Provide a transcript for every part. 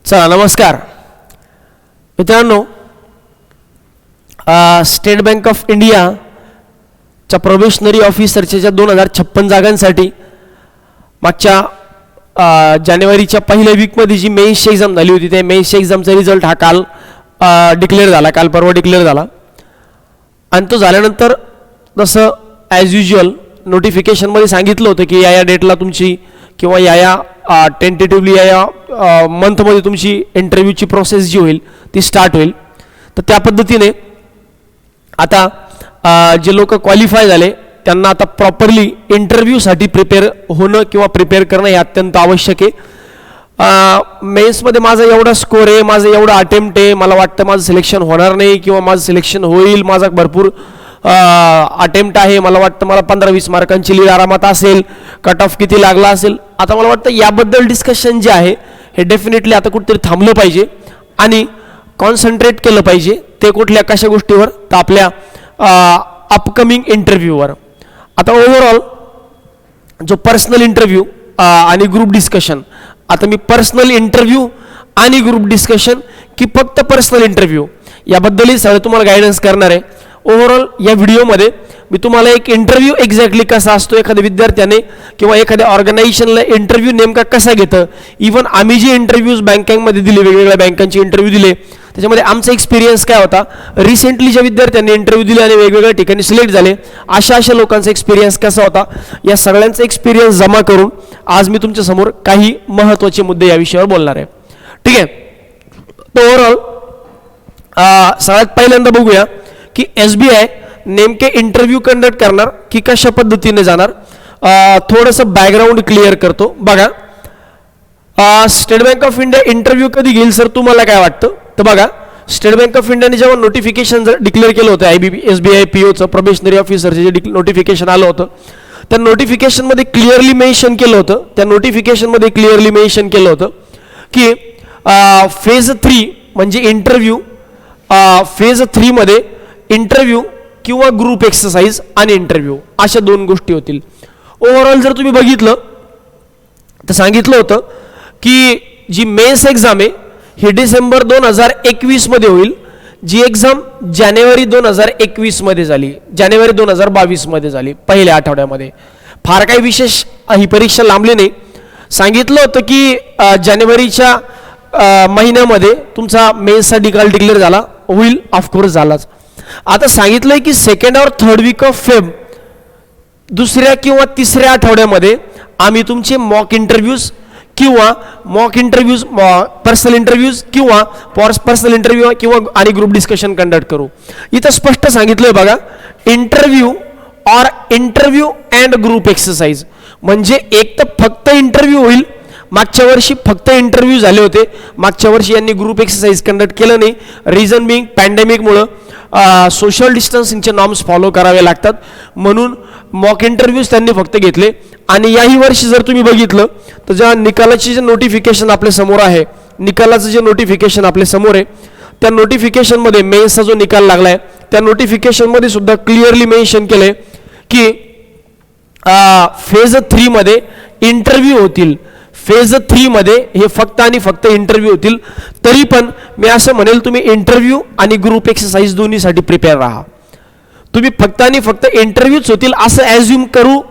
चला नमस्कार मित्रांनो, स्टेट बँक ऑफ इंडियाच्या प्रोबेशनरी ऑफिसरच्या ज्या 2056 जागांसाठी मागच्या जानेवारीच्या पहिल्या वीकमध्ये जी मेन्सची एक्झाम झाली होती, त्या मेन्सच्या एक्झामचा रिझल्ट हा काल डिक्लेअर झाला, काल परवा डिक्लेअर झाला. आणि तो झाल्यानंतर जसं ॲज युज्युअल नोटिफिकेशनमध्ये सांगितलं होतं की या डेटला तुमची किंवा या टेंटेटिव्हली या मंथमध्ये तुमची इंटरव्ह्यूची प्रोसेस जी होईल ती स्टार्ट होईल. तर त्या पद्धतीने आता जे लोक क्वालिफाय झाले त्यांना आता प्रॉपरली इंटरव्ह्यूसाठी प्रिपेअर होणं किंवा प्रिपेअर करणं हे अत्यंत आवश्यक आहे. मेन्समध्ये माझा एवढा स्कोर आहे, माझं एवढं अटेम्प्ट आहे, मला वाटतं माझं सिलेक्शन होणार नाही किंवा माझं सिलेक्शन होईल, माझा भरपूर अटेम्प्ट आहे, मला वाटतं मला 15-20 मार्कांची लीड आरामात असेल, कट ऑफ किती लागला असेल. आता मला वाटतं याबद्दल डिस्कशन जे आहे हे डेफिनेटली आता कुठेतरी थांबलं पाहिजे आणि कॉन्सन्ट्रेट केलं पाहिजे. ते कुठल्या कशा गोष्टीवर, तर आपल्या अपकमिंग इंटरव्ह्यूवर. आता ओव्हरऑल जो पर्सनल इंटरव्ह्यू आणि ग्रुप डिस्कशन, आता मी पर्सनल इंटरव्ह्यू आणि ग्रुप डिस्कशन की फक्त पर्सनल इंटरव्ह्यू याबद्दलही सगळं तुम्हाला गायडन्स करणार आहे. ओव्हरऑल या व्हिडिओमध्ये मी तुम्हाला एक इंटरव्ह्यू एक्झॅक्टली कसा असतो, एखाद्या विद्यार्थ्याने किंवा एखाद्या ऑर्गनायझेशनला इंटरव्ह्यू नेमका कसा घेतं, इव्हन आम्ही जे इंटरव्ह्यूज बँकांमध्ये दिले, वेगवेगळ्या बँकांचे इंटरव्ह्यू दिले, त्याच्यामध्ये आमचा एक्सपिरियन्स काय होता, रिसेंटली ज्या विद्यार्थ्यांनी इंटरव्ह्यू दिले आणि वेगवेगळ्या ठिकाणी सिलेक्ट झाले अशा लोकांचा एक्सपिरियन्स कसा होता, या सगळ्यांचा एक्सपिरियन्स जमा करून आज मी तुमच्यासमोर काही महत्त्वाचे मुद्दे या विषयावर बोलणार आहे. ठीक आहे. तर ओव्हरऑल सगळ्यात पहिल्यांदा बघूया की SBI नेमके इंटरव्ह्यू कंडक्ट करणार की कशा पद्धतीने जाणार. थोडंसं बॅकग्राऊंड क्लिअर करतो. बघा, state bank of India interview कधी घेईल सर, तुम्हाला काय वाटतं? तर बघा, स्टेट बँक ऑफ इंडियाने जेव्हा नोटिफिकेशन डिक्लेअर केलं होतं SBI POचं प्रोबेशनरी ऑफिसरचे जे नोटिफिकेशन आलं होतं, त्या नोटिफिकेशनमध्ये क्लिअरली मेन्शन केलं होतं की फेज 3 म्हणजे इंटरव्ह्यू, फेज 3 मध्ये इंटरव्ह्यू किंवा ग्रुप एक्सरसाइज आणि इंटरव्ह्यू अशा 2 गोष्टी होतील. ओव्हरऑल जर तुम्ही बघितलं तर सांगितलं होतं की जी मेन्स एक्झाम आहे ही डिसेंबर 2021 मध्ये होईल, जी एक्झाम जानेवारी 2021 मध्ये झाली, जानेवारी 2022 मध्ये झाली, पहिल्या आठवड्यामध्ये. फार काही विशेष ही परीक्षा लांबली नाही. सांगितलं होतं की जानेवारीच्या महिन्यामध्ये तुमचा मेन्सचा निकाल डिक्लेअर झाला होईल, ऑफकोर्स झालाच. आता सांगितलंय की 2nd और 3rd वीक ऑफ फेब, दुसऱ्या किंवा तिसऱ्या आठवड्यामध्ये आम्ही तुमचे मॉक इंटरव्ह्यूज पर्सनल इंटरव्ह्यूज किंवा पर्सनल इंटरव्ह्यू किंवा आणि ग्रुप डिस्कशन कंडक्ट करू. इथं स्पष्ट सांगितलंय बघा, इंटरव्ह्यू अँड ग्रुप एक्सरसाइज. म्हणजे एक तर फक्त इंटरव्ह्यू होईल, मागच्या वर्षी फक्त इंटरव्ह्यू झाले होते, मागच्या वर्षी यांनी ग्रुप एक्सरसाइज कंडक्ट केलं नाही. रिझन बिंग पॅन्डेमिकमुळं सोशल डिस्टन्सिंगचे नॉर्म्स फॉलो करावे लागतात, म्हणून मॉक इंटरव्ह्यूज त्यांनी फक्त घेतले. आणि याही वर्षी जर तुम्ही बघितलं तर ज्या निकालाची जे नोटिफिकेशन आपल्या समोर आहे, त्या नोटिफिकेशनमध्ये मेन्सचा जो निकाल लागलाय त्या नोटिफिकेशनमध्ये सुद्धा क्लिअरली मेन्शन केलंय की फेज 3 मध्ये इंटरव्ह्यू होतील. फेज 3 मध्ये हे फक्त आणि फक्त इंटरव्ह्यू होतील. तरी पण मी असं म्हणेल, तुम्ही इंटरव्ह्यू आणि ग्रुप एक्सरसाइज दोन्हीसाठी प्रिपेअर राहा. तुम्ही फक्त आणि फक्त इंटरव्ह्यूच होतील असं ॲज्युम करू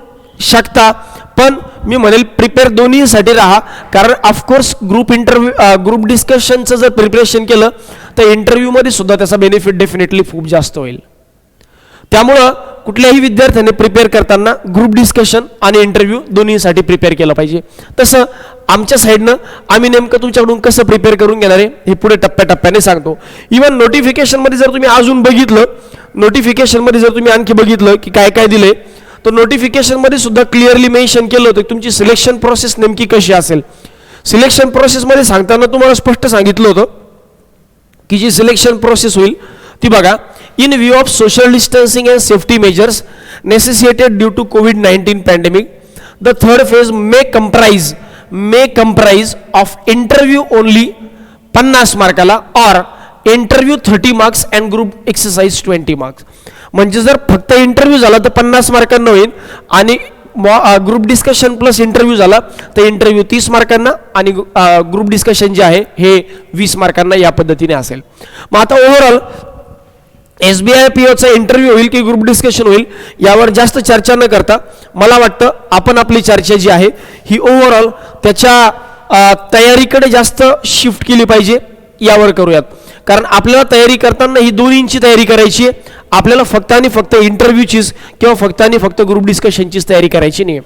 शकता, पण मी म्हणेल प्रिपेअर दोन्हीसाठी राहा. कारण ऑफकोर्स ग्रुप डिस्कशनचं जर प्रिपरेशन केलं तर इंटरव्ह्यूमध्ये सुद्धा त्याचा बेनिफिट डेफिनेटली खूप जास्त होईल. त्यामुळं कुठल्याही विद्यार्थ्याने प्रिपेअर करताना ग्रुप डिस्कशन आणि इंटरव्ह्यू दोन्हीसाठी प्रिपेअर केलं पाहिजे. तसं आमच्या साईडनं आम्ही नेमकं तुमच्याकडून कसं प्रिपेअर करून घेणार आहे हे पुढे टप्प्याटप्प्याने सांगतो. इव्हन नोटिफिकेशनमध्ये जर तुम्ही अजून बघितलं, नोटिफिकेशनमध्ये जर तुम्ही आणखी बघितलं की काय काय दिलंय, तर नोटिफिकेशनमध्ये सुद्धा क्लिअरली मेन्शन केलं होतं की तुमची सिलेक्शन प्रोसेस नेमकी कशी असेल. सिलेक्शन प्रोसेसमध्ये सांगताना तुम्हाला स्पष्ट सांगितलं होतं की जी सिलेक्शन प्रोसेस होईल ती बघा, in view of social distancing and safety measures necessitated due to COVID-19 pandemic, the third phase may comprise of interview only 50 मार्काला or interview 30 marks and group exercise 20 marks. म्हणजे जर फक्त इंटरव्ह्यू झाला तर 50 मार्कांना होईल आणि ग्रुप डिस्कशन प्लस इंटरव्ह्यू झाला तर interview 30 मार्कांना आणि ग्रुप डिस्कशन जे आहे हे 20 मार्कांना या पद्धतीने असेल. मग आता ओव्हरऑल SBI POचा इंटरव्ह्यू होईल की ग्रुप डिस्कशन होईल यावर जास्त चर्चा न करता मला वाटतं आपण आपली चर्चा जी आहे ही ओव्हरऑल त्याच्या तयारीकडे जास्त शिफ्ट केली पाहिजे यावर करूयात. कारण आपल्याला तयारी करताना ही दोन्हींची तयारी करायची आहे. आपल्याला फक्त आणि फक्त इंटरव्ह्यूचीच किंवा फक्त आणि फक्त ग्रुप डिस्कशनचीच तयारी करायची नाही.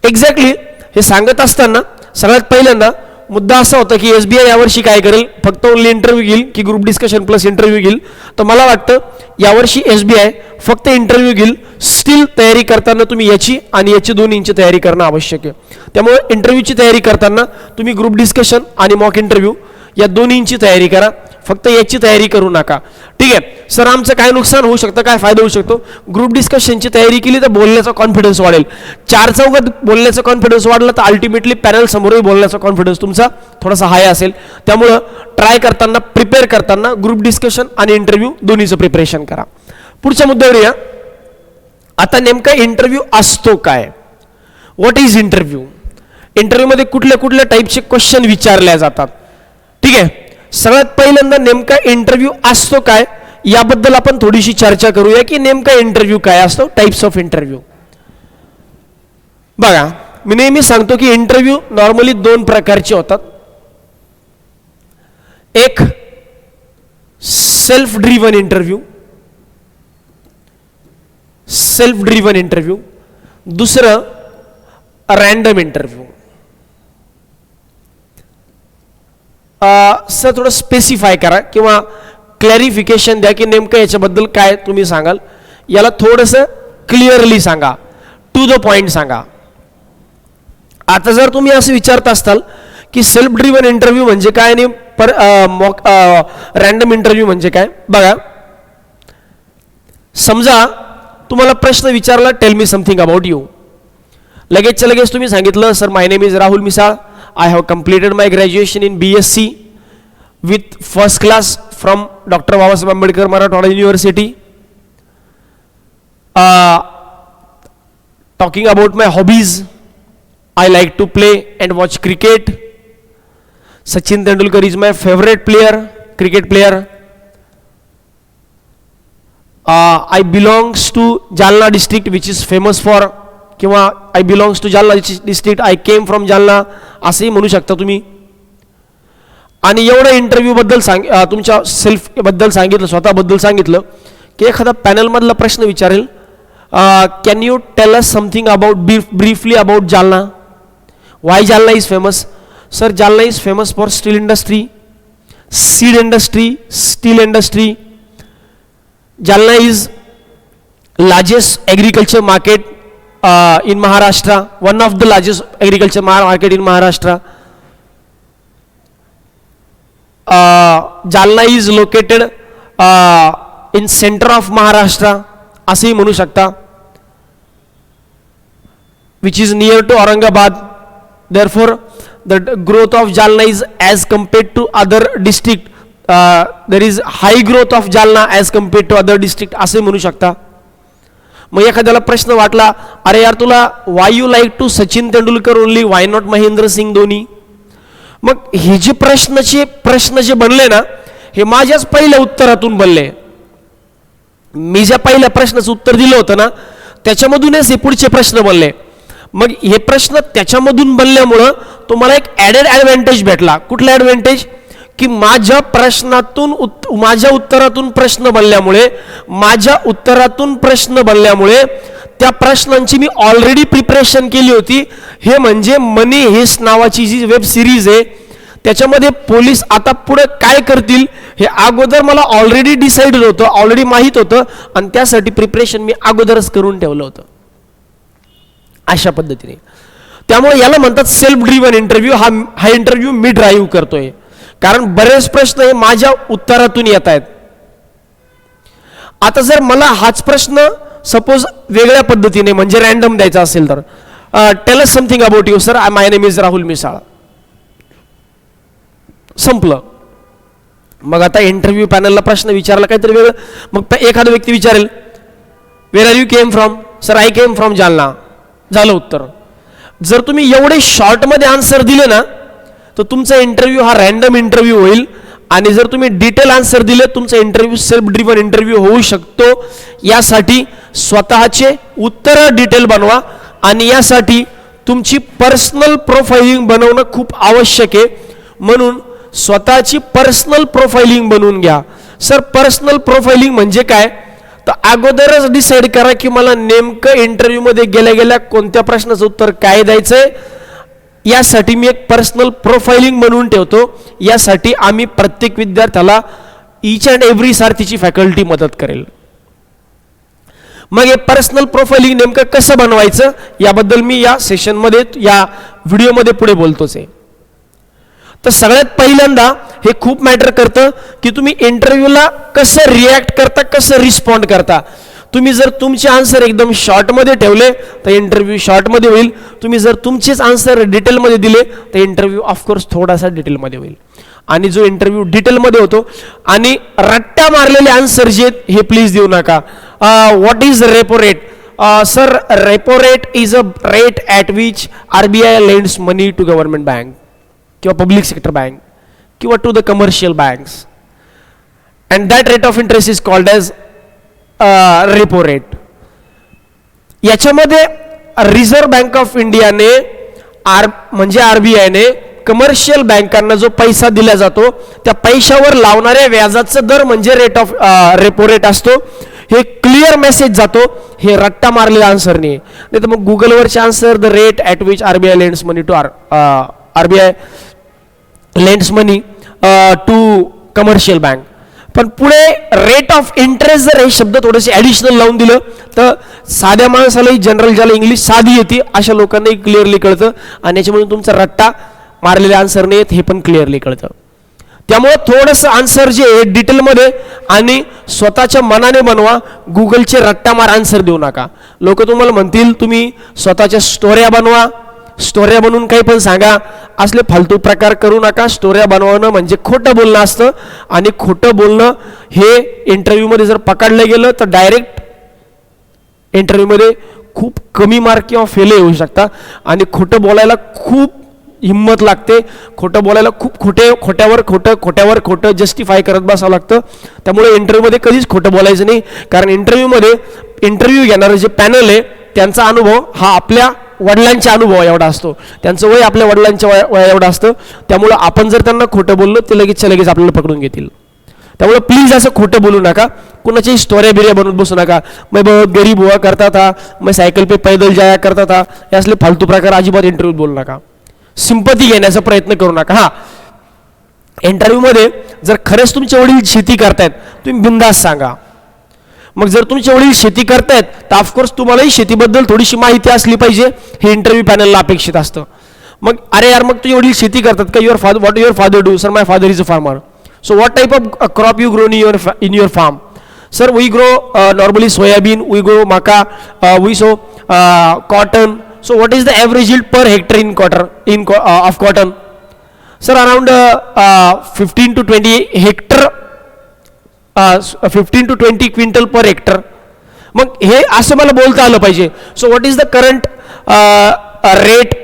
एक्झॅक्टली हे सांगत असताना सगळ्यात पहिल्यांदा मुद्दा असा होता की SBI यावर्षी काय करेल, फक्त ओनली इंटरव्ह्यू घेईल की ग्रुप डिस्कशन प्लस इंटरव्ह्यू घेईल. तर मला वाटतं यावर्षी SBI फक्त इंटरव्ह्यू घेईल. स्टील तयारी करताना तुम्ही याची आणि याची दोन्हींची तयारी करणं आवश्यक आहे. त्यामुळे इंटरव्ह्यूची तयारी करताना तुम्ही ग्रुप डिस्कशन आणि मॉक इंटरव्ह्यू या दोन्हींची तयारी करा, फक्त याची तयारी करू नका. ठीक आहे सर, आमचं काय नुकसान होऊ शकतं, काय फायदा होऊ शकतो? ग्रुप डिस्कशनची तयारी केली तर बोलण्याचा कॉन्फिडन्स वाढेल. 4 चौघात बोलण्याचा कॉन्फिडन्स वाढला तर अल्टिमेटली पॅनल समोरही बोलण्याचा कॉन्फिडन्स तुमचा थोडासा हाय असेल. त्यामुळं ट्राय करताना प्रिपेअर करताना ग्रुप डिस्कशन आणि इंटरव्ह्यू दोन्हीचं प्रिपरेशन करा. पुढच्या मुद्द्यावर या. आता नेमका इंटरव्ह्यू असतो काय? What is interview? इंटरव्ह्यूमध्ये कुठल्या कुठल्या टाईपचे क्वेश्चन विचारले जातात? ठीक आहे, सगळ्यात पहिल्यांदा नेमका इंटरव्ह्यू असतो काय याबद्दल आपण थोडीशी चर्चा करूया की नेमका इंटरव्ह्यू काय असतो, टाइप्स ऑफ इंटरव्ह्यू. बघा, मी नेहमी सांगतो की इंटरव्ह्यू नॉर्मली 2 प्रकारचे होतात. एक सेल्फ ड्रिव्हन इंटरव्ह्यू, दुसरं रँडम इंटरव्ह्यू. सर थोडं स्पेसिफाय करा किंवा क्लॅरिफिकेशन द्या की नेमकं याच्याबद्दल काय तुम्ही सांगाल. याला थोडंसं क्लिअरली सांगा, टू द पॉइंट सांगा. आता जर तुम्ही असं विचारत असताल की सेल्फ ड्रिव्हन इंटरव्ह्यू म्हणजे काय आणि रँडम इंटरव्ह्यू म्हणजे काय, बघा समजा तुम्हाला प्रश्न विचारला, tell me something about you. लगेचच्या लगेच तुम्ही सांगितलं sir my name is Rahul Misal, I have completed my graduation in BSc with first class from Dr. Babasaheb Ambedkar Marathwada University. Talking about my hobbies, I like to play and watch cricket. Sachin Tendulkar is my favorite player, cricket player. I belongs to Jalna district which is famous for किंवा I belongs to Jalna district, I came from Jalna असंही म्हणू शकता तुम्ही. आणि एवढं interview बद्दल तुमच्या सेल्फबद्दल सांगितलं, स्वतःबद्दल सांगितलं की एखादा पॅनलमधला प्रश्न विचारेल, can you tell us something about briefly about Jalna, Y Jalna is famous? Sir Jalna is famous for steel industry, seed industry, steel industry. Jalna is largest agriculture market in Maharashtra, one of the largest agriculture market in Maharashtra. Jalna is located in center of Maharashtra असेही म्हणू शकता, which is near to Aurangabad. Therefore the growth of Jalna is as compared to other district, there is high growth of Jalna as compared to other district असे म्हणू शकता. मग एखाद्याला प्रश्न वाटला, अरे यार तुला why you like to Sachin Tendulkar only, why not Mahendra Singh Dhoni? मग हे जे प्रश्न जे बनले ना हे माझ्याच पहिल्या उत्तरातून बनले. मी ज्या पहिल्या प्रश्नाचं उत्तर दिलं होतं ना त्याच्यामधूनच हे पुढचे प्रश्न बनले. मग हे प्रश्न त्याच्यामधून बनल्यामुळं तुम्हाला एक ॲडेड ॲडव्हान्टेज भेटला. कुठला ॲडव्हान्टेज? की माझ्या उत्तरातून प्रश्न बनल्यामुळे त्या प्रश्नांची मी ऑलरेडी प्रिपरेशन केली होती. हे म्हणजे मनी हेस्ट नावाची जी वेब सिरीज आहे त्याच्यामध्ये पोलीस आता पुढे काय करतील हे अगोदर मला ऑलरेडी डिसाइडेड होतं, ऑलरेडी माहीत होतं आणि त्यासाठी प्रिपरेशन मी अगोदरच करून ठेवलं होतं अशा पद्धतीने. त्यामुळे याला म्हणतात सेल्फ ड्रिव्हन इंटरव्ह्यू. हा इंटरव्ह्यू मी ड्राईव्ह करतोय कारण बरेच प्रश्न हे माझ्या उत्तरातून येत आहेत. आता जर मला हाच प्रश्न सपोज वेगळ्या पद्धतीने म्हणजे रँडम द्यायचा असेल तर, tell us something about you sir, my name is Rahul Misal, संपलं. मग आता इंटरव्ह्यू पॅनलला प्रश्न विचारला काहीतरी वेगळं. मग एखादा व्यक्ती विचारेल, where are you came from? Sir I came from Jalna. झालं उत्तर. जर तुम्ही एवढे शॉर्टमध्ये आन्सर दिले ना तर तुमचा इंटरव्ह्यू हा रॅन्डम इंटरव्ह्यू होईल, आणि जर तुम्ही डिटेल आन्सर दिले तुमचा इंटरव्ह्यू सेल्फ ड्रिव्हन इंटरव्ह्यू होऊ शकतो. यासाठी स्वतःचे उत्तर डिटेल बनवा, आणि यासाठी तुमची पर्सनल प्रोफाइलिंग बनवणं खूप आवश्यक आहे. म्हणून स्वतःची पर्सनल प्रोफाइलिंग बनवून घ्या. सर पर्सनल प्रोफाइलिंग म्हणजे काय, तर अगोदरच डिसाईड करा की मला नेमकं इंटरव्ह्यूमध्ये गेल्या गेल्या कोणत्या प्रश्नाचं उत्तर काय द्यायचंय. यासाठी मी एक पर्सनल प्रोफाइलिंग बनवून ठेवतो. यासाठी आम्ही प्रत्येक विद्यार्थ्याला ईच अँड एव्हरी सारथीची फॅकल्टी मदत करेल. मग हे पर्सनल प्रोफाइलिंग नेमकं कसं बनवायचं याबद्दल मी या सेशनमध्ये या व्हिडिओमध्ये पुढे बोलतोच आहे. तर सगळ्यात पहिल्यांदा हे खूप मॅटर करतं की तुम्ही इंटरव्ह्यूला कसं रिॲक्ट करता, कसं रिस्पॉन्ड करता. तुम्ही जर तुमचे आन्सर एकदम शॉर्टमध्ये ठेवले तर इंटरव्ह्यू शॉर्टमध्ये होईल. तुम्ही जर तुमचेच आन्सर डिटेलमध्ये दिले तर इंटरव्ह्यू ऑफकोर्स थोडासा डिटेलमध्ये होईल. आणि जो इंटरव्ह्यू डिटेलमध्ये होतो आणि रट्ट्या मारलेले आन्सर जे आहेत हे प्लीज देऊ नका. What is repo rate? Sir repo rate is a rate at which RBI lends money to government bank किंवा पब्लिक सेक्टर बँक किंवा to the commercial banks, and that rate of interest is called as repo rate. याच्यामध्ये reserve bank of इंडियाने म्हणजे RBIने commercial बँकांना जो पैसा दिला जातो त्या पैशावर लावणाऱ्या व्याजाचा दर म्हणजे रेट ऑफ रेपो रेट असतो. हे क्लिअर मेसेज जातो, हे रट्टा मारलेला आन्सर नाही. नाही तर मग गुगलवरचे answer the rate at which RBI lends money to RBI lends money to commercial bank. पण पुढे रेट ऑफ इंटरेस्ट जर हे शब्द थोडेसे ॲडिशनल लावून दिलं तर साध्या माणसालाही, जनरल ज्याला इंग्लिश साधी येते अशा लोकांनाही क्लिअरली कळतं, आणि याच्यामुळे तुमचा रट्टा मारलेले आन्सर नाही हे पण क्लिअरली कळतं. त्यामुळे थोडंसं आन्सर जे आहे डिटेलमध्ये आणि स्वतःच्या मनाने बनवा. गुगलचे रट्टा मार आन्सर देऊ नका. लोक तुम्हाला म्हणतील तुम्ही स्वतःच्या स्टोऱ्या बनवा, स्टोऱ्या बनवून काही पण सांगा, असले फालतू प्रकार करू नका. स्टोऱ्या बनवणं म्हणजे खोटं बोलणं असतं, आणि खोटं बोलणं हे इंटरव्ह्यूमध्ये जर पकडलं गेलं तर डायरेक्ट इंटरव्ह्यूमध्ये खूप कमी मार्क किंवा फेल येऊ शकता. आणि खोटं बोलायला खूप हिंमत लागते. खोटं बोलायला खूप खोट्यावर खोटं जस्टिफाय करत बसावं लागतं. त्यामुळे इंटरव्ह्यूमध्ये कधीच खोटं बोलायचं नाही, कारण इंटरव्ह्यू घेणारं जे पॅनल आहे त्यांचा अनुभव हा आपल्या वडिलांच्या अनुभव एवढा असतो, त्यांचं वय आपल्या वडिलांच्या वया एवढं असतं. त्यामुळं आपण जर त्यांना खोटं बोललो ते लगेच आपल्याला पकडून घेतील. त्यामुळे प्लीज असं खोटं बोलू नका, कुणाच्याही स्टोऱ्या बिऱ्या बनवत बसू नका. मैं बहुत गरीब हुआ करता था, मैं सायकल पे पैदल जाया करता था, हे असले फालतू प्रकार अजिबात इंटरव्ह्यूत बोलू नका. सिंपती घेण्याचा प्रयत्न करू नका. हा इंटरव्ह्यूमध्ये जर खरंच तुमचे वडील शेती करतायत तुम्ही बिंदास सांगा. मग जर तुमचे वडील शेती करतायत तर ऑफकोर्स तुम्हालाही शेतीबद्दल थोडीशी माहिती असली पाहिजे, हे इंटरव्ह्यू पॅनलला अपेक्षित असतं. मग अरे यार मग तुझे वडील शेती करतात का? What your father do? Sir my father is a farmer. So what type of crop you grow in your farm? Sir we grow normally soybean, we grow मका, we sow cotton. So what is the average yield per hectare of cotton? Sir, around 15 to 20 hectare, 15 to 20 quintal per hectare. मग हे असं मला बोलता आलं पाहिजे. So what is the current rate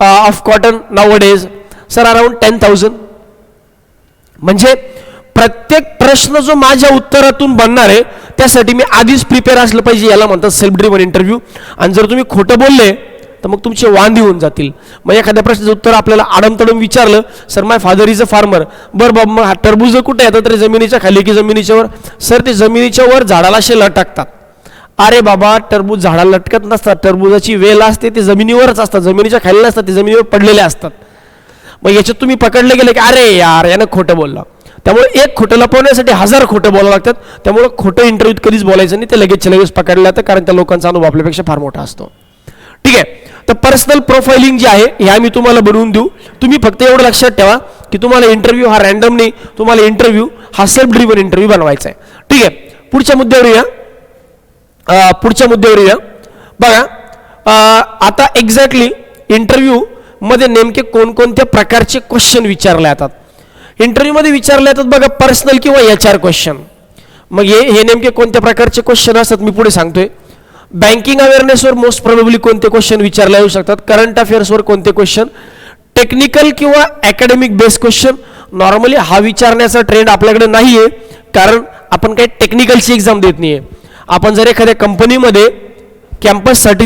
of cotton now days? Sir around 10,000. म्हणजे प्रत्येक प्रश्न जो माझ्या उत्तरातून बनणार आहे त्यासाठी मी आधीच प्रिपेअर असलं पाहिजे. याला म्हणतात सेल्फ ड्रिव्हन इंटरव्ह्यू. आणि जर तुम्ही खोटं बोलले तर मग तुमचे वांदे होऊन जातील. मग एखाद्या प्रश्नाचं उत्तर आपल्याला आडमतडम विचारलं, sir my father is a farmer. बरं बाबा मग हा टरबूज कुठे येतं? तर जमिनीच्या खाली की जमिनीच्या वर? सर ते जमिनीच्या वर झाडाला असे लटकतात. अरे बाबा टरबूज झाडाला लटकत नसतात, टरबुजाची वेल असते ते जमिनीवरच असतात, जमिनीच्या खाली नसतात, ते जमिनीवर पडलेले असतात. मग याच्यात तुम्ही पकडले गेले की अरे यार यानं खोटं बोललं. त्यामुळे एक खोटं लपवण्यासाठी 1000 खोटं बोलावं लागतात. त्यामुळे खोटं इंटरव्ह्यूत कधीच बोलायचं नाही, ते लगेच पकडलं जातं, कारण त्या लोकांचा अनुभव आपल्यापेक्षा फार मोठा असतो. ठीक आहे. तर पर्सनल प्रोफाइलिंग जे आहे हे आम्ही तुम्हाला बनवून देऊ. तुम्ही फक्त एवढं लक्षात ठेवा की तुम्हाला इंटरव्ह्यू हा रॅन्डम नाही, तुम्हाला इंटरव्ह्यू हा सेल्फ ड्रिव्हन इंटरव्ह्यू बनवायचा आहे. ठीक आहे. पुढच्या मुद्द्यावर येऊया. बघा आता एक्झॅक्टली इंटरव्ह्यू मध्ये नेमके कोणकोणत्या प्रकारचे क्वेश्चन विचारले जातात. इंटरव्ह्यूमध्ये विचारले जातात बघा पर्सनल किंवा HR क्वेश्चन. मग हे नेमके कोणत्या प्रकारचे क्वेश्चन असतात मी पुढे सांगतोय. बँकिंग अवेअरनेसवर मोस्ट प्रोबेबली कोणते क्वेश्चन विचारले जाऊ शकतात, करंट अफेअर्सवर कोणते क्वेश्चन, टेक्निकल किंवा अकॅडमिक बेस्ड क्वेश्चन. नॉर्मली हा विचारण्याचा ट्रेंड आपल्याकडे नाही आहे, कारण आपण काही टेक्निकलची एक्झाम देत नाही आहे. आपण जर एखाद्या कंपनीमध्ये कॅम्पससाठी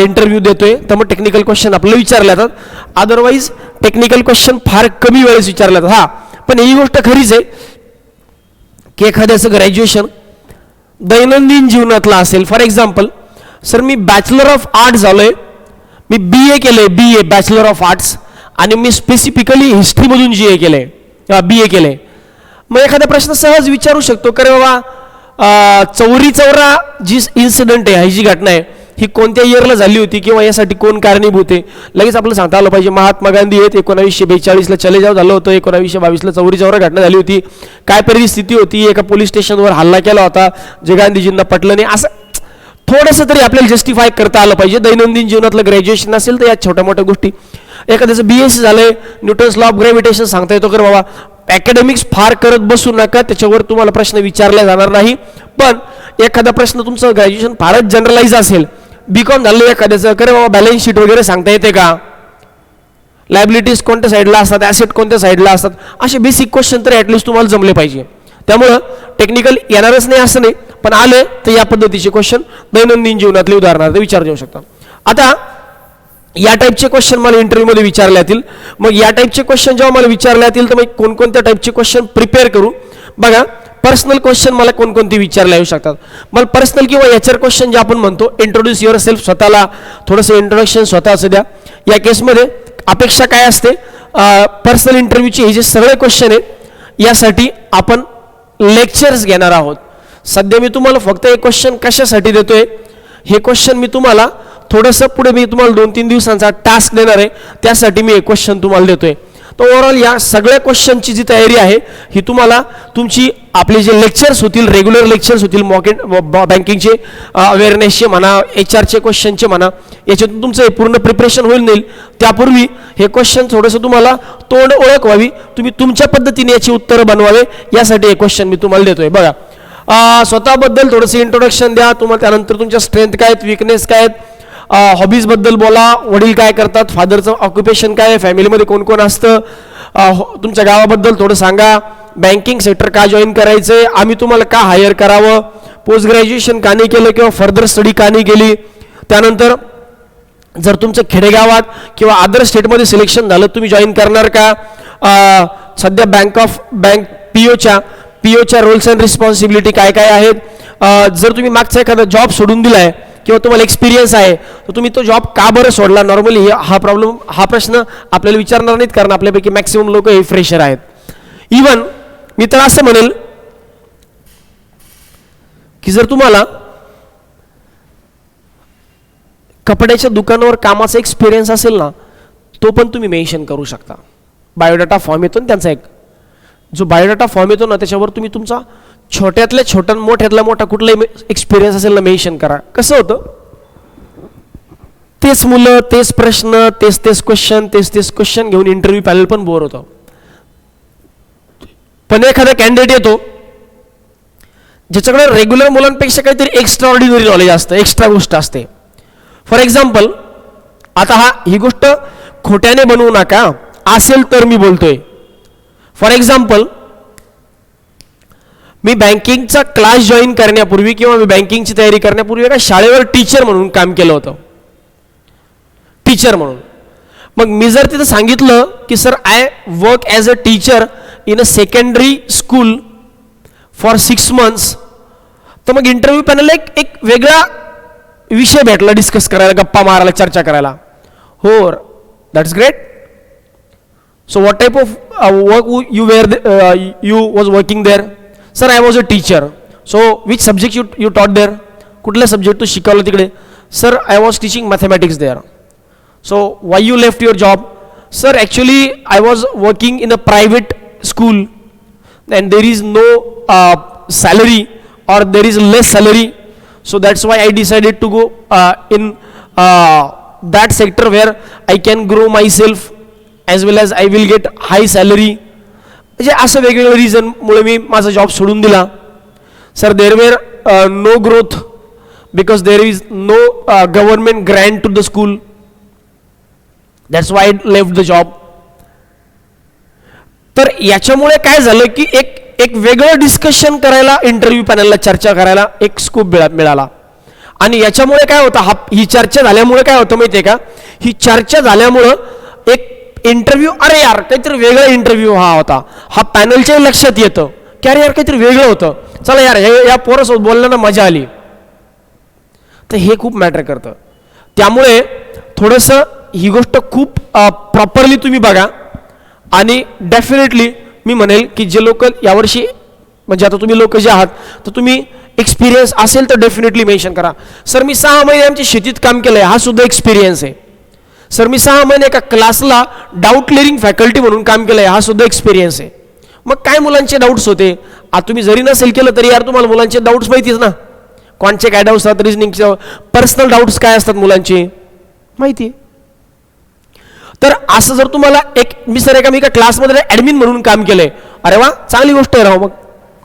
इंटरव्ह्यू देतोय तर मग टेक्निकल क्वेश्चन आपल्याला विचारले जातात. अदरवाईज टेक्निकल क्वेश्चन फार कमी वेळेस विचारले जातात. हां, पण ही गोष्ट खरीच आहे की एखाद्याचं ग्रॅज्युएशन दैनंदिन जीवनातलं असेल. For example, sir me bachelor of arts झालो आहे, मी BA केलं आहे, BA बॅचलर ऑफ आर्ट्स, आणि मी स्पेसिफिकली हिस्ट्रीमधून GA केलं आहे, BA केलं आहे. मग एखादा प्रश्न सहज विचारू शकतो की रे बाबा चौरी चौरा जी इन्सिडेंट आहे, ही जी घटना आहे, ही कोणत्या इयरला झाली होती किंवा यासाठी कोण कारणीभूत आहे. लगेच आपलं सांगता आलं पाहिजे. महात्मा गांधी आहेत, 1942ला चले जाव झालं होतं, 1922ला चौरी चौरा घटना झाली होती, काय परिस्थिती होती, एका पोलीस स्टेशनवर हल्ला केला होता जे गांधीजींना पटलं नाही. असं थोडंसं तरी आपल्याला जस्टिफाय करता आलं पाहिजे. दैनंदिन जीवनातलं ग्रॅज्युएशन असेल तर या छोट्या मोठ्या गोष्टी, एखाद्याचं BSc झालंय, न्यूटन्स लॉ ऑफ ग्रॅव्हिटेशन सांगता येतो की बाबा अकॅडमिक्स फार करत बसू नका, त्याच्यावर तुम्हाला प्रश्न विचारला जाणार नाही. पण एखादा प्रश्न तुमचं ग्रॅज्युएशन फारच जनरलाइज असेल, BCom झालं एखाद्याचं, करे बाबा बॅलन्स शीट वगैरे सांगता येते का, लायबिलिटीज कोणत्या साईडला असतात, ॲसेट कोणत्या साईडला असतात, असे बेसिक क्वेश्चन तरी ॲटलिस्ट तुम्हाला जमले पाहिजे. त्यामुळं टेक्निकल येणारच नाही असं नाही, पण आले तर या पद्धतीचे क्वेश्चन दैनंदिन जीवनातले उदाहरणार्थ विचार जाऊ शकतात. आता या टाईपचे क्वेश्चन मला इंटरव्ह्यूमध्ये विचारले जातील. मग या टाईपचे क्वेश्चन जेव्हा मला विचारले जातील तर मग कोणकोणत्या टाईपचे क्वेश्चन प्रिपेअर करू. बघा, पर्सनल क्वेश्चन मला कोणकोणते विचारले येऊ शकतात. मला पर्सनल किंवा HR क्वेश्चन जे आपण म्हणतो, इंट्रोड्यूस युअर सेल्फ, स्वतःला थोडंसं इंट्रोडक्शन स्वतःचं द्या. या केसमध्ये अपेक्षा काय असते, पर्सनल इंटरव्ह्यूचे हे जे सगळे क्वेश्चन आहेत यासाठी आपण लेक्चर्स घेणार आहोत. सध्या मी तुम्हाला फक्त एक क्वेश्चन कशासाठी देतोय, हे क्वेश्चन मी तुम्हाला थोडंसं पुढे मी तुम्हाला 2-3 दिवसांचा टास्क देणार आहे, त्यासाठी मी एक क्वेश्चन तुम्हाला देतोय. तर ओव्हरऑल या सगळ्या क्वेश्चनची जी तयारी आहे ही तुम्हाला तुमची आपले जे लेक्चर्स होतील, रेग्युलर लेक्चर्स होतील, मॉकेट बँकिंगचे अवेअरनेसचे म्हणा, HRचे क्वेश्चनचे म्हणा, याच्यातून तुमचं हे पूर्ण प्रिपरेशन होईल नाही. त्यापूर्वी हे क्वेश्चन थोडंसं तुम्हाला तोंड ओळख व्हावी, तुम्ही तुमच्या पद्धतीने याची उत्तरं बनवावे, यासाठी हे क्वेश्चन मी तुम्हाला देतोय. बघा, स्वतःबद्दल थोडंसं इंट्रोडक्शन द्या तुम्हाला, त्यानंतर तुमच्या स्ट्रेंथ काय आहेत, विकनेस काय आहेत, हॉबीजबद्दल बोला, वडील काय करतात, फादरचं ऑक्युपेशन काय आहे, फॅमिलीमध्ये कोण कोण असतं, तुमच्या गावाबद्दल थोडं सांगा, बँकिंग सेक्टर का जॉईन करायचं आहे, आम्ही तुम्हाला का हायर करावं, पोस्ट ग्रॅज्युएशन का नाही केलं किंवा फर्दर स्टडी का नाही केली, त्यानंतर जर तुमचं खेडेगावात किंवा अदर स्टेटमध्ये सिलेक्शन झालं तुम्ही जॉईन करणार का, सध्या बँक POच्या रोल्स अँड रिस्पॉन्सिबिलिटी काय काय आहेत, जर तुम्ही मागचा एखादा जॉब सोडून दिला आहे किंवा तुम्हाला एक्सपिरियन्स आहे तर तुम्ही तो जॉब का बरं सोडला. नॉर्मली हा प्रश्न आपल्याला विचारणार नाहीत, कारण आपल्यापैकी मॅक्सिमम लोक हे फ्रेशर आहेत. इवन मी तर असं म्हणेल की जर तुम्हाला कपड्याच्या दुकानावर कामाचा एक्सपिरियन्स असेल ना, तो पण तुम्ही मेन्शन करू शकता. बायोडाटा फॉर्म येतो ना त्यांचा, एक जो बायोडाटा फॉर्म येतो ना त्याच्यावर तुम्ही तुमचा छोट्यातल्या छोटा मोठ्यातला मोठा कुठलाही एक्सपिरियन्स असेल ना मेन्शन करा. कसं होतं, तेच मुलं, तेच प्रश्न, तेच क्वेश्चन घेऊन इंटरव्ह्यू पॅनल पण बोर होतं. पण एखादा कॅन्डिडेट येतो ज्याच्याकडे रेग्युलर मुलांपेक्षा काहीतरी एक्स्ट्रा ऑर्डिनरी नॉलेज असतं, एक्स्ट्रा गोष्ट असते. फॉर एक्झाम्पल, आता ही गोष्ट खोट्याने बनवू नका, असेल तर मी बोलतोय. फॉर एक्झाम्पल, मी बँकिंगचा क्लास जॉईन करण्यापूर्वी किंवा मी बँकिंगची तयारी करण्यापूर्वी एका शाळेवर टीचर म्हणून काम केलं होतं, टीचर म्हणून. मग मी जर तिथं सांगितलं की sir I work as a teacher in a secondary school for 6 months, तर मग इंटरव्ह्यू पॅनल एक वेगळा विषय भेटला डिस्कस करायला, गप्पा मारायला, चर्चा करायला. हो, that's great. So what type of work you was working there? Sir, I was a teacher. So which subject you taught there? कुठल्या सब्जेक्ट तू शिकवलं तिकडे? Sir, I was teaching mathematics there. So why you left your job? Sir, actually I was working in a private school and there is no salary or there is less salary. So that's why I decided to go in that sector where I can grow myself as well as I will get high salary. म्हणजे असं वेगवेगळ्या रिझनमुळे मी माझा job सोडून दिला. Sir, there were no growth because there is no government grant to the school. That's why I left the job. तर याच्यामुळे काय झालं की एक वेगळं डिस्कशन करायला, इंटरव्ह्यू पॅनलला चर्चा करायला एक स्कोप मिळाला. आणि याच्यामुळे काय होतं, ही चर्चा झाल्यामुळे काय होतं माहितीये का, ही चर्चा झाल्यामुळं एक इंटरव्ह्यू, अरे यार काहीतरी वेगळा इंटरव्ह्यू हा होता, हा पॅनलच्या लक्षात येतं की अरे यार काहीतरी वेगळं होतं, चला यार या पोरासोबत बोलण्याला मजा आली. तर हे खूप मॅटर करतं. त्यामुळे थोडंसं ही गोष्ट खूप प्रॉपरली तुम्ही बघा. आणि डेफिनेटली मी म्हणेल की जे लोक यावर्षी, म्हणजे आता तुम्ही लोक जे आहात तर तुम्ही एक्सपिरियन्स असेल तर डेफिनेटली मेन्शन करा. सर मी 6 महिने आमच्या शेतीत काम केलंय, हा सुद्धा एक्सपिरियन्स आहे. सर मी 6 महिने एका क्लासला डाऊट क्लिअरिंग फॅकल्टी म्हणून काम केलंय, हा सुद्धा एक्सपिरियन्स आहे. मग काय मुलांचे डाऊट्स होते, आता तुम्ही जरी नसेल केलं तरी यार तुम्हाला मुलांचे डाऊट्स माहितीच ना, कोणचे काय डाऊट्स असतात, रिजनिंगचे पर्सनल डाऊट्स काय असतात मुलांचे माहिती आहे. तर असं जर तुम्हाला मी एका क्लासमध्ये ॲडमिन म्हणून काम केलंय, अरे वा चांगली गोष्ट आहे राव. मग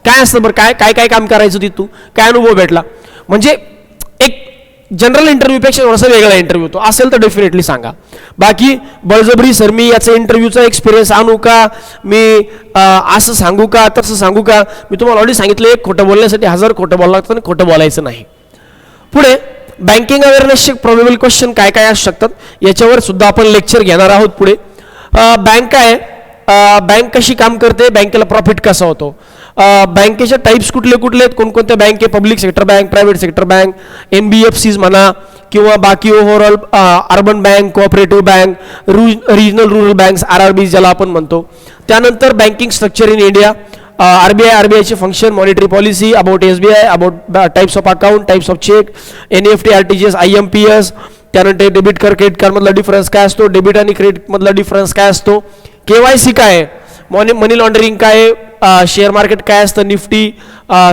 काय असतं बरं, काय काय काम करायचं तिथं, काय अनुभव भेटला, म्हणजे एक जनरल इंटरव्ह्यूपेक्षा थोडासा वेगळा इंटरव्ह्यू तो असेल तर डेफिनेटली सांगा. बाकी बळजबरी सर मी याचा इंटरव्ह्यूचा एक्सपिरियन्स आणू का, मी असं सांगू का, तसं सांगू का, मी तुम्हाला ऑलरेडी सांगितलं एक खोटं बोलण्यासाठी 1000 खोटं बोलावं लागतं आणि खोटं बोलायचं नाही. पुढे बँकिंग अवेअरनेसचे प्रोबेबल क्वेश्चन काय काय असू शकतात याच्यावर सुद्धा आपण लेक्चर घेणार आहोत. पुढे बँक काय, बँक कशी काम करते, बँकेला प्रॉफिट कसा होतो, बँकेचे टाइप्स कुठले कुठले आहेत, कोणकोणत्या बँक आहे, public sector bank, private sector bank, NBFCs म्हणा किंवा बाकी overall urban bank, cooperative bank, regional rural banks RRBs ज्याला आपण म्हणतो. त्यानंतर बँकिंग स्ट्रक्चर इन इंडिया, RBIचे function, monetary policy, about SBI, about types of account, types of check, NEFT, RTGS, IMPS. त्यानंतर debit card credit कार्डमधला difference काय असतो, debit आणि क्रेडिटमधला डिफरन्स काय असतो, KYC काय आहे, मनी लॉन्ड्रिंग काय आहे, शेअर मार्केट काय असतं, निफ्टी,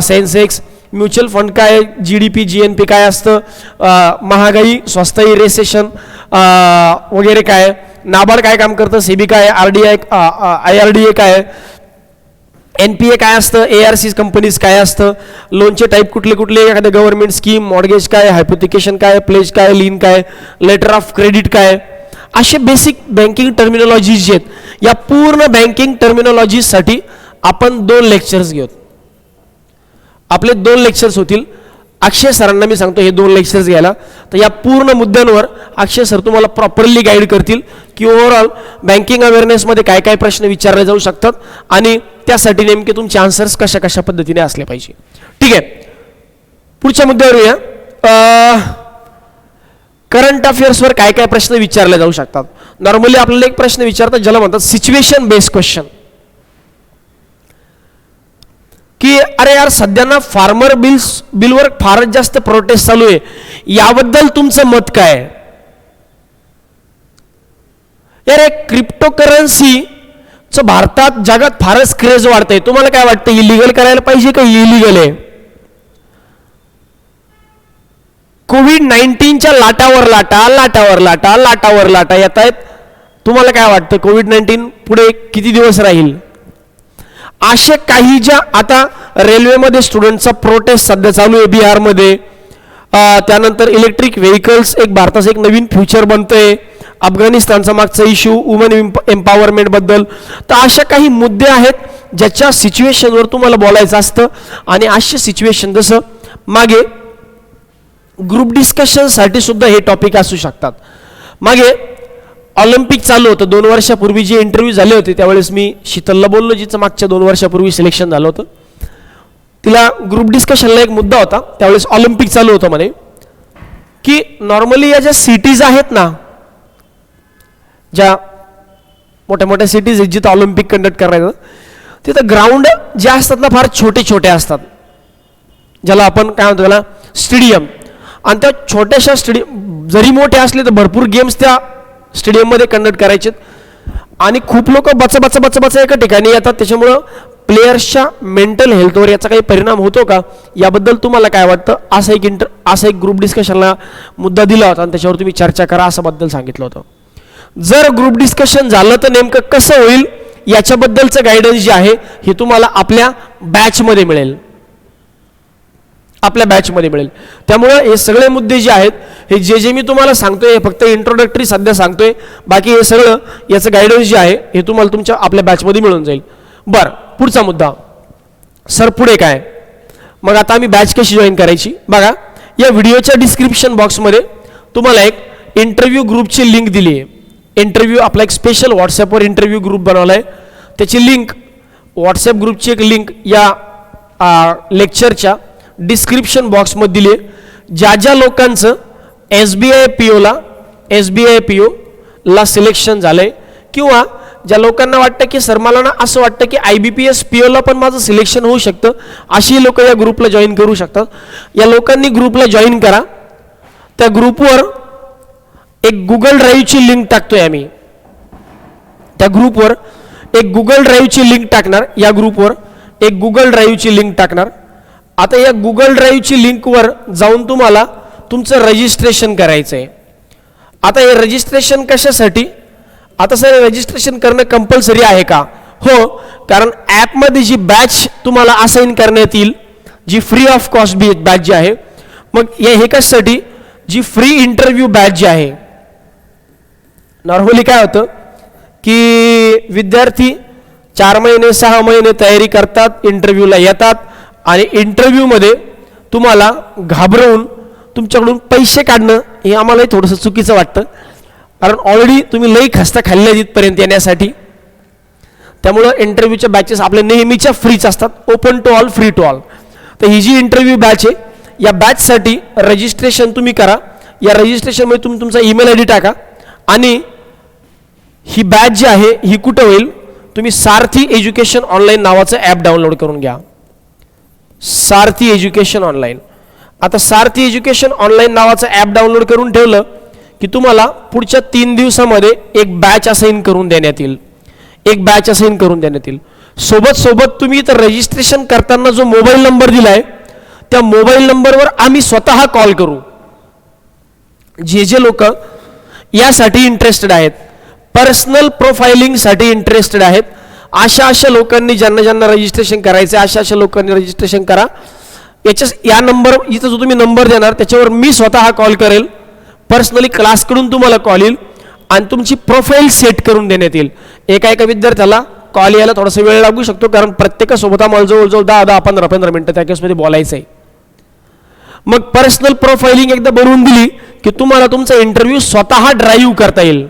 सेन्सेक्स, म्युच्युअल फंड काय, GDP GNP काय असतं, महागाई, स्वस्ताई, रेसेशन वगैरे काय, नाबार्ड काय काम करतं, सेबी काय, RDI, IRDA काय, NPA काय असतं, ARCs कंपनीज काय असतं, लोनचे टाईप कुठले कुठले, एखाद्या गव्हर्नमेंट स्कीम, मॉर्गेज काय, हायपोथिकेशन काय, प्लेज काय, लीन काय, लेटर ऑफ क्रेडिट काय, असे बेसिक बँकिंग टर्मिनॉलॉजीज जे आहेत, या पूर्ण बँकिंग टर्मिनॉलॉजीजसाठी आपण 2 लेक्चर्स घेऊ. आपले 2 लेक्चर्स होतील. अक्षय सरांना मी सांगतो हे 2 लेक्चर्स घ्यायला, तर या पूर्ण मुद्द्यांवर अक्षय सर तुम्हाला प्रॉपरली गाईड करतील की ओव्हरऑल बँकिंग अवेअरनेसमध्ये काय काय प्रश्न विचारले जाऊ शकतात आणि त्यासाठी नेमके तुमचे आन्सर्स कशा कशा पद्धतीने असले पाहिजे. ठीक आहे, पुढच्या मुद्द्यावर येऊया. करंट अफेअर्सवर काय काय प्रश्न विचारले जाऊ शकतात. नॉर्मली आपल्याला एक प्रश्न विचारतात ज्याला म्हणतात सिच्युएशन बेस्ड क्वेश्चन, की अरे यार सध्या ना फार्मर बिलवर फारच जास्त प्रोटेस्ट चालू आहे, याबद्दल तुमचं मत काय आहे. यार क्रिप्टोकरन्सीचं भारतात जगात फारच क्रेज वाढतंय, तुम्हाला काय वाटतं इलिगल करायला पाहिजे का इलिगल आहे. कोविड-19च्या लाटावर लाटा येत आहेत. तुम्हाला काय वाटतं कोविड-19 पुढे किती दिवस राहील. असे काही ज्या आता रेल्वेमध्ये स्टुडंटचा प्रोटेस्ट सध्या चालू आहे बिहारमध्ये, त्यानंतर इलेक्ट्रिक व्हेकल्स एक भारताचं एक नवीन फ्युचर बनतंय, अफगाणिस्तानचा मागचा इश्यू वुमन एम्पॉवरमेंट बद्दल, तर अशा काही मुद्दे आहेत ज्याच्या सिच्युएशनवर तुम्हाला बोलायचं असतं. आणि असे सिच्युएशन जसं मागे ग्रुप डिस्कशनसाठी सुद्धा हे टॉपिक असू शकतात. मागे ऑलिम्पिक चालू होतं 2 वर्षापूर्वी, जे इंटरव्ह्यू झाले होते त्यावेळेस मी शीतलला बोललो, जिचं मागच्या 2 वर्षापूर्वी सिलेक्शन झालं होतं. तिला ग्रुप डिस्कशनला एक मुद्दा होता, त्यावेळेस ऑलिम्पिक चालू होतं म्हणे की नॉर्मली या ज्या सिटीज आहेत ना, ज्या मोठ्या मोठ्या सिटीज आहेत जिथं ऑलिम्पिक कंडक्ट करायचं, तिथं ग्राउंड जे असतात ना फार छोटे छोटे असतात, ज्याला आपण काय म्हणतो त्याला स्टेडियम. आणि त्या छोट्याशा स्टेडियम जरी मोठे असले तर भरपूर गेम्स त्या स्टेडियममध्ये कंडक्ट करायचे आणि खूप लोक बच एका ठिकाणी येतात. त्याच्यामुळं प्लेयर्सच्या मेंटल हेल्थवर याचा काही परिणाम होतो का, याबद्दल तुम्हाला काय वाटतं, असा एक ग्रुप डिस्कशनला मुद्दा दिला होता आणि त्याच्यावर तुम्ही चर्चा करा असं बद्दल सांगितलं होतं. जर ग्रुप डिस्कशन झालं तर नेमकं कसं होईल याच्याबद्दलचं गायडन्स जे आहे हे तुम्हाला आपल्या बॅचमध्ये मिळेल. आपल्या बॅचमध्ये मिळेल. त्यामुळं हे सगळे मुद्दे जे आहेत, हे जे मी तुम्हाला सांगतोय, हे फक्त इंट्रोडक्टरी सध्या सांगतोय. बाकी हे सगळं याचं गायडन्स जे आहे हे तुम्हाला तुमच्या आपल्या बॅचमध्ये मिळून जाईल. बरं, पुढचा मुद्दा. सर पुढे काय? मग आता आम्ही बॅच कशी जॉईन करायची? बघा, या व्हिडिओच्या डिस्क्रिप्शन बॉक्समध्ये तुम्हाला एक इंटरव्ह्यू ग्रुपची लिंक दिली आहे. इंटरव्ह्यू आपला एक स्पेशल व्हॉट्सॲपवर इंटरव्ह्यू ग्रुप बनवला आहे. त्याची लिंक, व्हॉट्सॲप ग्रुपची एक लिंक या लेक्चरच्या डिस्क्रिप्शन बॉक्समध्ये दिली आहे. ज्या ज्या लोकांचं SBI PO ला सिलेक्शन झालं आहे, किंवा ज्या लोकांना वाटतं की सर मला ना असं वाटतं की IBPS POला पण माझं सिलेक्शन होऊ शकतं, अशी लोक या ग्रुपला जॉईन करू शकतात. या लोकांनी ग्रुपला जॉईन करा. त्या ग्रुपवर एक गुगल ड्राईव्हची लिंक टाकतोय आम्ही. त्या ग्रुपवर एक गुगल ड्राईव्हची लिंक टाकणार. या ग्रुपवर एक गुगल ड्राईव्हची लिंक टाकणार. आता या गुगल ड्राईव्हची लिंकवर जाऊन तुम्हाला तुमचं रजिस्ट्रेशन करायचं आहे. आता हे रजिस्ट्रेशन कशासाठी? आता सर रजिस्ट्रेशन करणं कंपल्सरी आहे का? हो, कारण ॲपमध्ये जी बॅच तुम्हाला असाइन करण्यात येईल, जी फ्री ऑफ कॉस्ट बॅच जी आहे, मग हे कशासाठी? जी फ्री इंटरव्ह्यू बॅच जी आहे. नॉर्मली काय होतं की विद्यार्थी 4 महिने 6 महिने तयारी करतात, इंटरव्ह्यूला येतात, आणि इंटरव्ह्यूमध्ये तुम्हाला घाबरवून तुमच्याकडून पैसे काढणं हे आम्हालाही थोडंसं चुकीचं वाटतं. कारण ऑलरेडी तुम्ही लई खस्ता खाल्ल्या तिथपर्यंत येण्यासाठी. त्यामुळं इंटरव्ह्यूच्या बॅचेस आपल्या नेहमीच्या फ्रीच असतात, open to all, free to all. तर ही जी इंटरव्ह्यू बॅच आहे, या बॅचसाठी रजिस्ट्रेशन तुम्ही करा. या रजिस्ट्रेशनमध्ये तुम्ही तुमचा ईमेल ID टाका, आणि ही बॅच जी आहे ही कुठं होईल? तुम्ही सारथी एज्युकेशन ऑनलाईन नावाचं ॲप डाउनलोड करून घ्या. सारथी एज्युकेशन ऑनलाईन. आता सारथी एज्युकेशन ऑनलाईन नावाचं ॲप डाउनलोड करून ठेवलं की तुम्हाला पुढच्या 3 दिवसामध्ये एक बॅच असाइन करून देण्यात येईल. एक बॅच असाइन करून देण्यात येईल. सोबत तुम्ही इथं रजिस्ट्रेशन करताना जो मोबाईल नंबर दिला आहे, त्या मोबाईल नंबरवर आम्ही स्वतः कॉल करू. जे लोक यासाठी इंटरेस्टेड आहेत, पर्सनल प्रोफाइलिंगसाठी इंटरेस्टेड आहेत, अशा लोकांनी, ज्यांना रजिस्ट्रेशन करायचं आहे, अशा लोकांनी रजिस्ट्रेशन करा. या नंबर, इथं जो तुम्ही नंबर देणार त्याच्यावर मी स्वतः कॉल करेल. पर्सनली क्लासकडून तुम्हाला कॉल येईल आणि तुमची प्रोफाईल सेट करून देण्यात येईल. एका विद्यार्थ्याला कॉल यायला थोडासा वेळ लागू शकतो, कारण प्रत्येकासोबत आम्हाला जवळजवळ 10-15 मिनटं त्या केसमध्ये बोलायचं आहे. मग पर्सनल प्रोफाइलिंग एकदा बनवून दिली की तुम्हाला तुमचा इंटरव्ह्यू स्वतः ड्राईव्ह करता येईल.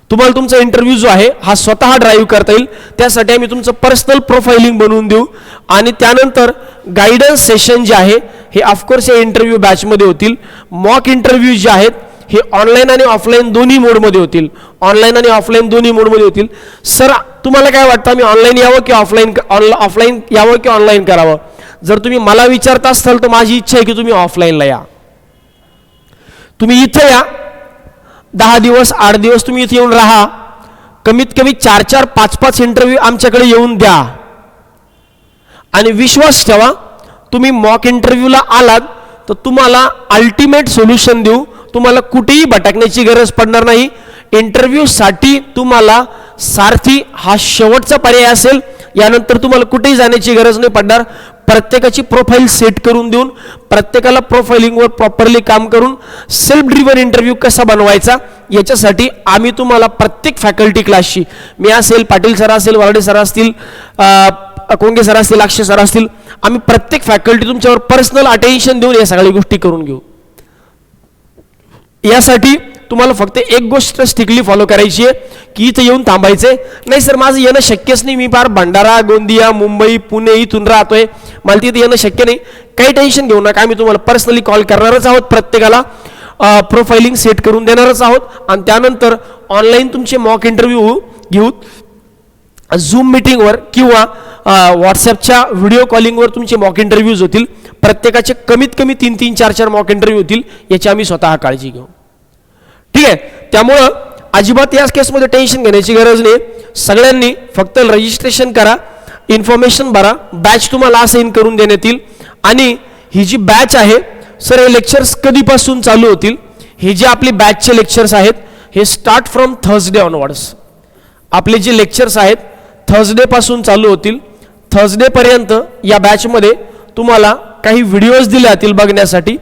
तुम्हाला तुमचा इंटरव्ह्यू जो आहे हा स्वतः ड्राईव्ह करता येईल. त्यासाठी आम्ही तुमचं पर्सनल प्रोफाइलिंग बनवून देऊ, आणि त्यानंतर गायडन्स सेशन जे आहे हे ऑफकोर्स या इंटरव्ह्यू बॅचमध्ये होतील. मॉक इंटरव्ह्यू जे आहेत हे ऑनलाईन आणि ऑफलाईन दोन्ही मोडमध्ये होतील. ऑनलाईन आणि ऑफलाईन दोन्ही मोडमध्ये होतील. सर तुम्हाला काय वाटतं, आम्ही ऑनलाईन यावं की ऑफलाईन यावं की ऑनलाईन करावं? जर तुम्ही मला विचारता असाल तर माझी इच्छा आहे की तुम्ही ऑफलाईनला या. तुम्ही इथे या, 10 दिवस 8 दिवस तुम्ही इथे येऊन राहा. कमीत कमी 4-4, 5-5 इंटरव्ह्यू आमच्याकडे येऊन द्या. आणि विश्वास ठेवा, तुम्ही मॉक इंटरव्ह्यूला आलात तर तुम्हाला अल्टिमेट सोल्युशन देऊ. तुम्हाला कुठेही भटकण्याची गरज पडणार नाही. इंटरव्ह्यूसाठी तुम्हाला सारथी हा शेवटचा पर्याय असेल. यानंतर तुम्हाला कुठेही जाण्याची गरज नाही पडणार. प्रत्येकाची प्रोफाईल सेट करून देऊन, प्रत्येकाला प्रोफाइलिंगवर प्रॉपरली काम करून सेल्फ ड्रिव्हन इंटरव्ह्यू कसा बनवायचा याच्यासाठी आम्ही तुम्हाला प्रत्येक फॅकल्टी क्लासची, मी असेल, पाटील सर असेल, वरडे सर असतील, कोंगे सर असतील, अक्षय सर असतील, आम्ही प्रत्येक फॅकल्टी तुमच्यावर पर्सनल अटेन्शन देऊन या सगळ्या गोष्टी करून घेऊ. यासाठी तुम्हाला फक्त एक गोष्ट स्ट्रिक्टली फॉलो करायची आहे की इथं येऊन थांबायचंय. नाही सर माझं येणं शक्यच नाही, मी फार भंडारा, गोंदिया, मुंबई, पुणे इथून राहतोय, मला तिथे येणं शक्य नाही. काही टेन्शन घेऊ नका, आम्ही तुम्हाला पर्सनली कॉल करणारच आहोत, प्रत्येकाला प्रोफाइलिंग सेट करून देणारच आहोत, आणि त्यानंतर ऑनलाईन तुमचे मॉक इंटरव्ह्यू घेऊ. झूम मीटिंगवर किंवा व्हॉट्सॲपच्या व्हिडिओ कॉलिंगवर तुमचे मॉक इंटरव्ह्यूज होतील. प्रत्येकाचे कमीत कमी 3-3, 4-4 मॉक इंटरव्ह्यू होतील, याची आम्ही स्वतः काळजी घेऊ. ठीक आहे. त्यामुळं अजिबात या केसमध्ये टेन्शन घेण्याची गरज नाही. सगळ्यांनी फक्त रजिस्ट्रेशन करा, इन्फॉर्मेशन भरा, बॅच तुम्हाला असाइन करून देण्यात येईल. आणि ही जी बॅच आहे सर, हे लेक्चर्स कधीपासून चालू होतील? हे जे आपली बॅचचे लेक्चर्स आहेत हे स्टार्ट फ्रॉम थर्सडे ऑनवर्ड्स. आपले जे लेक्चर्स आहेत थर्सडेपासून चालू होतील. थर्सडेपर्यंत या बॅचमध्ये तुम्हाला काही व्हिडिओज दिले जातील बघण्यासाठी.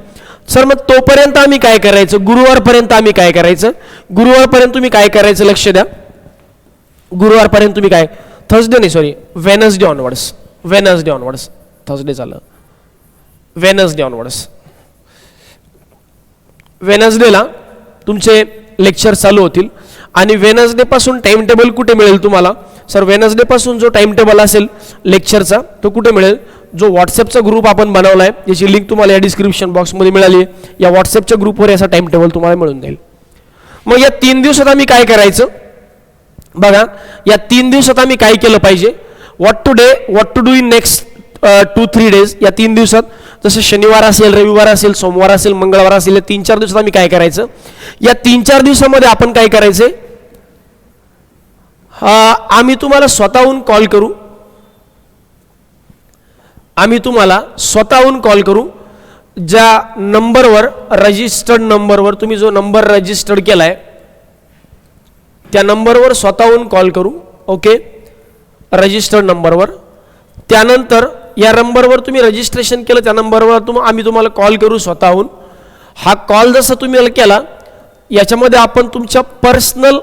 सर मग तोपर्यंत आम्ही काय करायचं, गुरुवारपर्यंत आम्ही काय करायचं, गुरुवारपर्यंत तुम्ही काय करायचं लक्ष द्या. गुरुवारपर्यंत तुम्ही काय, थर्सडे नाही सॉरी वेनसडे ऑनवर्ड्स, थर्सडे झालं, वेनसडे ऑनवर्ड्स, वेनसडेला तुमचे लेक्चर चालू होतील. आणि वेनसडे पासून टाइम टेबल कुठे मिळेल तुम्हाला, सर वेनसडे पासून जो टाइम टेबल असेल लेक्चरचा तो कुठे मिळेल, जो व्हॉट्सअपचा ग्रुप आपण बनवला आहे याची लिंक तुम्हाला या डिस्क्रिप्शन बॉक्समध्ये मिळाली आहे, या व्हॉट्सअपच्या ग्रुपवर याचा टाइम टेबल तुम्हाला मिळून जाईल. मग या 3 दिवसात आम्ही काय करायचं बघा, या 3 दिवसात आम्ही काय केलं पाहिजे, what to do in next 2-3 days. या 3 दिवसात जसं शनिवार असेल, रविवार असेल, सोमवार असेल, मंगळवार असेल, या 3-4 दिवसात आम्ही काय करायचं, या 3-4 दिवसामध्ये आपण काय करायचंय, आम्ही तुम्हाला स्वतःहून कॉल करू, ज्या नंबरवर रजिस्टर्ड नंबरवर तुम्ही जो नंबर रजिस्टर्ड केलाय त्या नंबरवर स्वतःहून कॉल करू. ओके, रजिस्टर्ड नंबरवर. त्यानंतर या नंबरवर तुम्ही रजिस्ट्रेशन केलं त्या नंबरवर आम्ही तुम्हाला कॉल करू स्वतःहून. हा कॉल जसा तुम्ही केला याच्यामध्ये आपण तुमच्या पर्सनल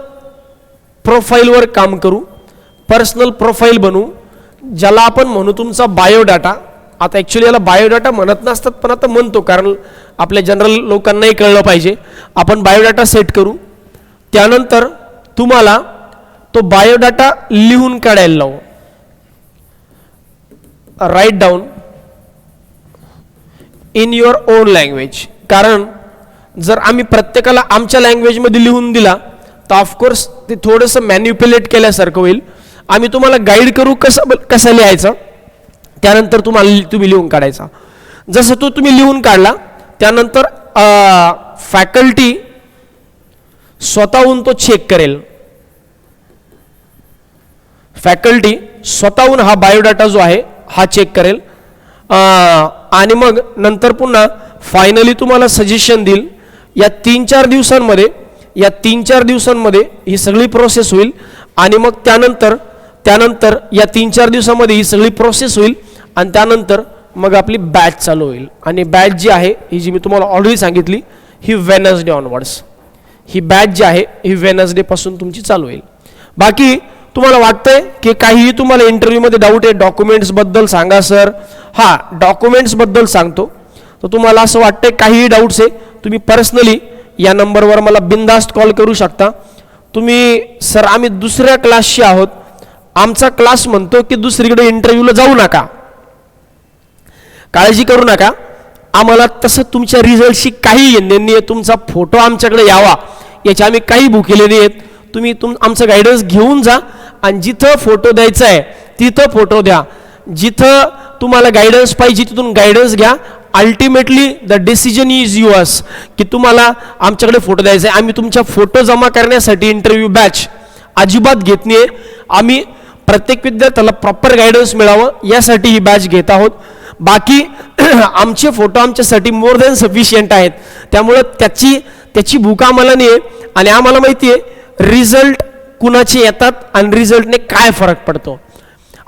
प्रोफाईलवर काम करू, पर्सनल प्रोफाईल बनवू, ज्याला आपण म्हणू तुमचा बायोडाटा. आता ॲक्च्युली याला बायोडाटा म्हणत नसतात पण आता म्हणतो कारण आपल्या जनरल लोकांनाही कळलं पाहिजे. आपण बायोडाटा सेट करू. त्यानंतर तुम्हाला तो बायोडाटा लिहून काढायला लावू. Write down in your own language. कारण जर आम्ही प्रत्येकाला आमच्या लँग्वेजमध्ये लिहून दिला तर ऑफकोर्स ते थोडंसं मॅन्युप्युलेट केल्यासारखं होईल. आम्ही तुम्हाला गाईड करू कसं लिहायचं, त्यानंतर तुम्ही लिहून काढायचा. जसं तो तुम्ही लिहून काढला त्यानंतर फॅकल्टी स्वतःहून तो चेक करेल. फॅकल्टी स्वतःहून हा बायोडाटा जो आहे हा चेक करेल आणि मग नंतर पुन्हा फायनली तुम्हाला सजेशन देईल. या 3-4 दिवसांमध्ये ही सगळी प्रोसेस होईल आणि मग त्यानंतर या 3-4 दिवसामध्ये ही सगळी प्रोसेस होईल आणि त्यानंतर मग आपली बॅच चालू होईल. आणि बॅच जी आहे ही जी मी तुम्हाला ऑलरेडी सांगितली ही वेनसडे ऑनवर्ड्स, ही बॅच जी आहे ही वेनसडे पासून तुमची चालू होईल. बाकी तुम्हाला वाटतंय की काहीही तुम्हाला इंटरव्ह्यूमध्ये डाऊट आहे, डॉक्युमेंट्सबद्दल सांगा सर. हां, डॉक्युमेंट्सबद्दल सांगतो. तर तुम्हाला असं वाटतंय काहीही डाऊट्स आहे तुम्ही पर्सनली या नंबरवर मला बिनधास्त कॉल करू शकता. तुम्ही सर आम्ही दुसऱ्या क्लासशी आहोत, आमचा क्लास म्हणतो की दुसरीकडे इंटरव्ह्यूला जाऊ नका, काळजी करू नका, आम्हाला तसं तुमच्या रिझल्टशी काही घेणे नाही. तुमचा फोटो आमच्याकडे यावा याची आम्ही काही भुकेले नाही आहेत. तुम्ही आमचं गायडन्स घेऊन जा आणि जिथं फोटो द्यायचा आहे तिथं फोटो द्या, जिथं तुम्हाला गायडन्स पाहिजे तिथून गायडन्स घ्या. Ultimately the decision is yours की तुम्हाला आमच्याकडे फोटो द्यायचा आहे. आम्ही तुमच्या फोटो जमा करण्यासाठी इंटरव्ह्यू बॅच अजिबात घेत नाही. आम्ही प्रत्येक विद्यार्थ्याला प्रॉपर गायडन्स मिळावं यासाठी ही बॅच घेत आहोत. बाकी आमचे फोटो आमच्यासाठी मोर दॅन सफिशियंट आहेत, त्यामुळं त्याची भूक आम्हाला नाही आहे. आणि आम्हाला माहिती आहे रिझल्ट कुणाचे येतात आणि रिझल्टने काय फरक पडतो.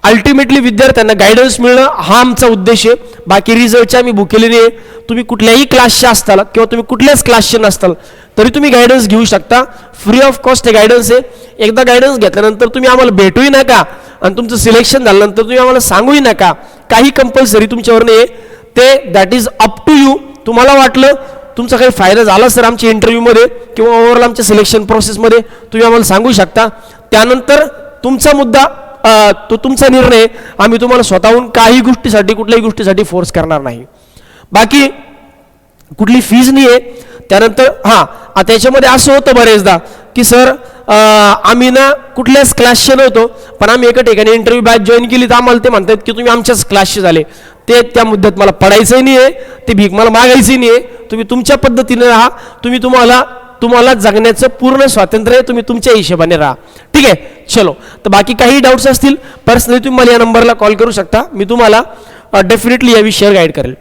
अल्टिमेटली विद्यार्थ्यांना गायडन्स मिळणं हा आमचा उद्देश आहे. बाकी रिझल्टची आम्ही भुकेली नाही. तुम्ही कुठल्याही क्लासचे असताल किंवा तुम्ही कुठल्याच क्लासचे नसताल तरी तुम्ही गायडन्स घेऊ शकता. फ्री ऑफ कॉस्ट हे गायडन्स आहे. एकदा गायडन्स घेतल्यानंतर तुम्ही आम्हाला भेटूही नका आणि तुमचं सिलेक्शन झाल्यानंतर तुम्ही आम्हाला सांगूही नका. काही कंपल्सरी तुमच्यावर नाही आहे, ते that is up to you. तुम्हाला वाटलं तुमचा काही फायदा झाला सर आमच्या इंटरव्ह्यूमध्ये किंवा ओव्हरऑल आमच्या सिलेक्शन प्रोसेसमध्ये तुम्ही आम्हाला सांगू शकता. त्यानंतर तुमचा मुद्दा तो तुमचा निर्णय. आम्ही तुम्हाला स्वतःहून कुठल्याही गोष्टीसाठी फोर्स करणार नाही. बाकी कुठली फीज नाही आहे. त्यानंतर हां, आता याच्यामध्ये असं होतं बरेचदा की सर आम्ही ना कुठल्याच क्लासचे नव्हतो पण आम्ही एका ठिकाणी इंटरव्ह्यू बॅच जॉईन केली तर आम्हाला ते म्हणतात की तुम्ही आमच्याच क्लासचे झाले. त्या मुद्द्यात मला पडायचंही नाही आहे, ते भीक मला मागायची नाही आहे. तुम्ही तुमच्या पद्धतीने राहा. तुम्हाला जगण्याचं पूर्ण स्वातंत्र्य आहे. तुम्ही तुमच्या हिशोबाने राहा. ठीक आहे, चलो. तर बाकी काही डाऊट्स असतील पर्सनली तुम्ही मला या नंबरला कॉल करू शकता. मी तुम्हाला डेफिनेटली या विषयावर गाईड करेल.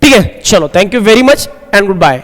ठीक आहे, चलो. Thank you very much and good bye.